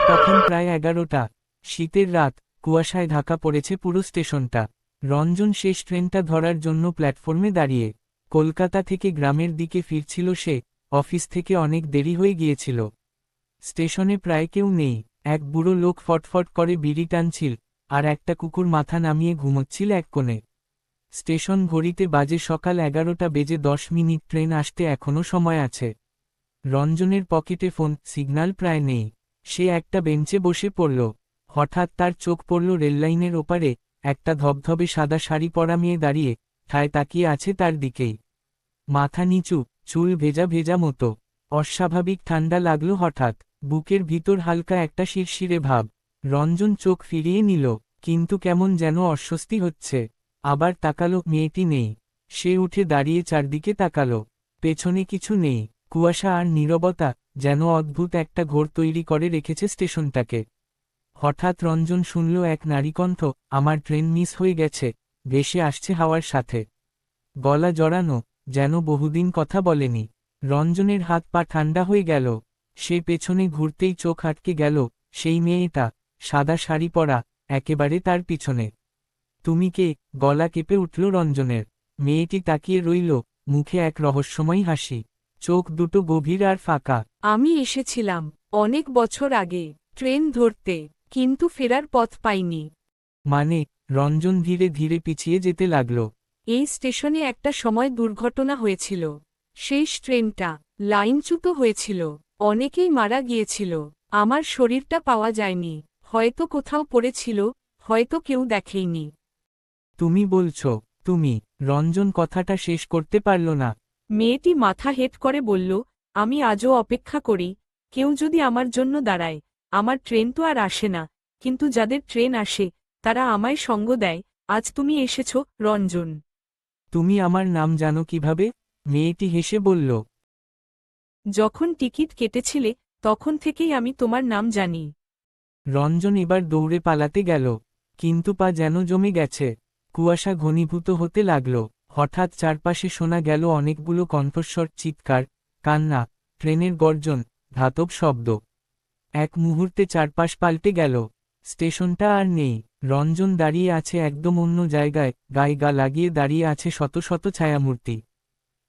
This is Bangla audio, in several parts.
তখন প্রায় 11টা। শীতের রাত, কুয়াশায় ঢাকা পড়েছে পুরো স্টেশনটা। রঞ্জন শেষ ট্রেনটা ধরার জন্য প্ল্যাটফর্মে দাঁড়িয়ে। কলকাতা থেকে গ্রামের দিকে ফিরছিল সে, অফিস থেকে অনেক দেরি হয়ে গিয়েছিল। স্টেশনে প্রায় কেউ নেই। এক বুড়ো লোক ফটফট করে বিড়ি টানছিল, আর একটা কুকুর মাথা নামিয়ে ঘুমোচ্ছিল এক কোণে। স্টেশন ঘড়িতে বাজে সকাল 11:10। ট্রেন আসতে এখনও সময় আছে। রঞ্জনের পকেটে ফোন, সিগন্যাল প্রায় নেই। সে একটা বেঞ্চে বসে পড়ল। হঠাৎ তার চোখ পড়ল রেললাইনের ওপারে, একটা ধবধবে সাদা শাড়ি পরা মেয়ে দাঁড়িয়ে ঠায় তাকিয়ে আছে তার দিকেই। মাথা নিচু, চুল ভেজা ভেজা মতো। অস্বাভাবিক ঠান্ডা লাগলো হঠাৎ, বুকের ভিতর হালকা একটা শিরশিরে ভাব। রঞ্জন চোখ ফিরিয়ে নিল, কিন্তু কেমন যেন অস্বস্তি হচ্ছে। আবার তাকালো, মেয়েটি নেই। সে উঠে দাঁড়িয়ে চারদিকে তাকালো। পেছনে কিছু নেই, কুয়াশা আর নীরবতা, যেন অদ্ভুত একটা ঘোর তৈরি করে রেখেছে স্টেশনটাকে। হঠাৎ রঞ্জন শুনল এক নারীকণ্ঠ, আমার ট্রেন মিস হয়ে গেছে, ভেসে আসছে হাওয়ার সাথে। গলা জড়ানো, যেন বহুদিন কথা বলেনি। রঞ্জনের হাত পা ঠান্ডা হয়ে গেল। সে পেছনে ঘুরতেই চোখ আটকে গেল, সেই মেয়েটা, সাদা শাড়ি পরা, একেবারে তার পিছনে। তুমি কে? গলা কেঁপে উঠল রঞ্জনের। মেয়েটি তাকিয়ে রইল, মুখে এক রহস্যময় হাসি, চোখ দুটো গভীর আর ফাঁকা। আমি এসেছিলাম অনেক বছর আগে ট্রেন ধরতে, কিন্তু ফেরার পথ পাইনি। মানে? রঞ্জন ধীরে ধীরে পিছিয়ে যেতে লাগল। এই স্টেশনে একটা সময় দুর্ঘটনা হয়েছিল। শেষ ট্রেনটা লাইনচ্যুত হয়েছিল, অনেকেই মারা গিয়েছিল। আমার শরীরটা পাওয়া যায়নি, হয়তো কোথাও পড়েছিল, হয়তো কেউ দেখেইনি। তুমি বলছো? তুমি? রঞ্জন কথাটা শেষ করতে পারল না। মেয়েটি মাথা হেঁট করে বলল, আমি আজও অপেক্ষা করি, কেউ যদি আমার জন্য দাঁড়ায়। আমার ট্রেন তো আর আসে না, কিন্তু যাদের ট্রেন আসে, তারা আমায় সঙ্গ দেয়। আজ তুমি এসেছ, রঞ্জন। তুমি আমার নাম জানো কিভাবে? মেয়েটি হেসে বলল। যখন টিকিট কেটেছিলে, তখন থেকেই আমি তোমার নাম জানি। রঞ্জন এবার দৌড়ে পালাতে গেল, কিন্তু পা যেন জমে গেছে। কুয়াশা ঘনীভূত হতে লাগল। হঠাৎ চারপাশে শোনা গেল অনেকগুলো কণ্ঠস্বর, চিৎকার, কান্না, ট্রেনের গর্জন, ধাতব শব্দ। এক মুহূর্তে চারপাশ পাল্টে গেল। স্টেশনটা আর নেই। রঞ্জন দাঁড়িয়ে আছে একদম অন্য জায়গায়, গায়ে গা লাগিয়ে দাঁড়িয়ে আছে শত শত ছায়ামূর্তি।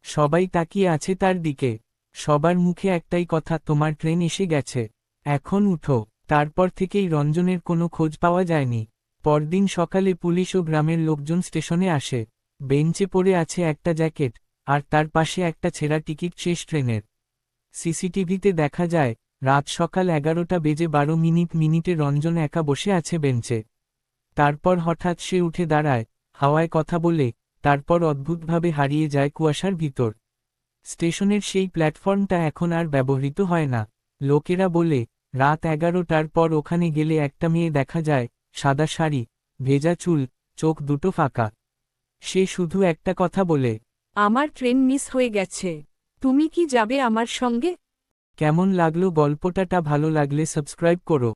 সবাই তাকিয়ে আছে তার দিকে। সবার মুখে একটাই কথা, তোমার ট্রেন এসে গেছে, এখন উঠো। তারপর থেকেই রঞ্জনের কোনো খোঁজ পাওয়া যায়নি। পরদিন সকালে পুলিশ ও গ্রামের লোকজন স্টেশনে আসে। বেঞ্চে পড়ে আছে একটা জ্যাকেট, আর তার পাশে একটা ছেঁড়া টিকিট শেষ ট্রেনের। সিসিটিভিতে দেখা যায়, রাত সকাল 11:12 রঞ্জন একা বসে আছে বেঞ্চে। তারপর হঠাৎ সে উঠে দাঁড়ায়, হাওয়ায় কথা বলে, তারপর অদ্ভুতভাবে হারিয়ে যায় কুয়াশার ভিতর। স্টেশনের সেই প্ল্যাটফর্মটা এখন আর ব্যবহৃত হয় না। লোকেরা বলে, রাত 11টার পর ওখানে গেলে একটা মেয়ে দেখা যায়, সাদা শাড়ি, ভেজা চুল, চোখ দুটো ফাঁকা। সে শুধু একটা কথা বলে, আমার ট্রেন মিস হয়ে গেছে, তুমি কি যাবে আমার সঙ্গে? কেমন লাগলো গল্পটা? ভালো লাগলে সাবস্ক্রাইব করো।